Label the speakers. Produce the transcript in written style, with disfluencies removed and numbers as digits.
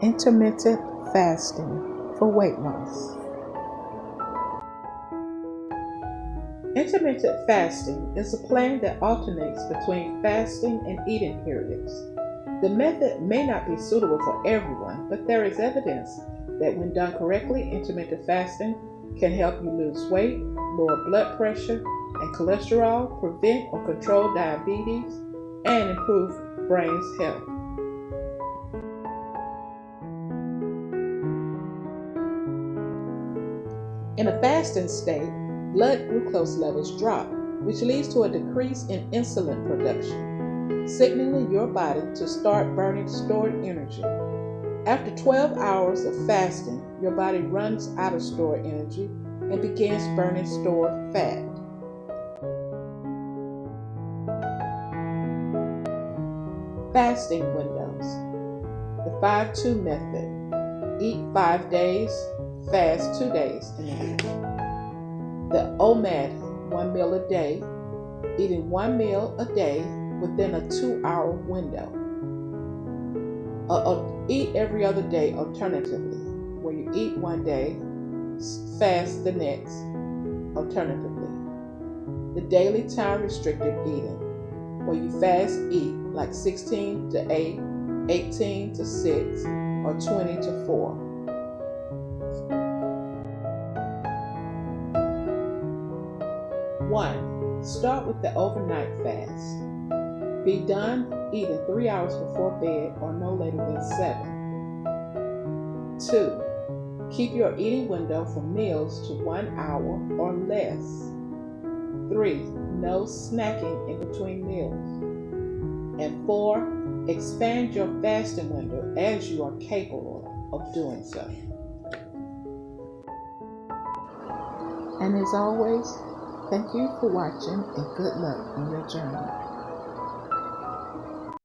Speaker 1: Intermittent fasting for weight loss. Intermittent fasting is a plan that alternates between fasting and eating periods. The method may not be suitable for everyone, but there is evidence that when done correctly, intermittent fasting can help you lose weight, lower blood pressure and cholesterol, prevent or control diabetes, and improve brain's health. In a fasting state, blood glucose levels drop, which leads to a decrease in insulin production, signaling your body to start burning stored energy. After 12 hours of fasting, your body runs out of stored energy and begins burning stored fat. Fasting windows. The 5-2 method. Eat 5 days, fast 2 days in a week. The OMAD, 1 meal a day, eating 1 meal a day within a 2-hour window. Eat every other day alternatively, where you eat one day, fast the next, alternatively. The daily time restricted eating, where you fast eat like 16 to 8, 18 to 6, or 20 to 4. One, start with the overnight fast. Be done eating 3 hours before bed or no later than 7. 2, keep your eating window for meals to 1 hour or less. 3, no snacking in between meals. And 4, expand your fasting window as you are capable of doing so. And as always, thank you for watching and good luck on your journey.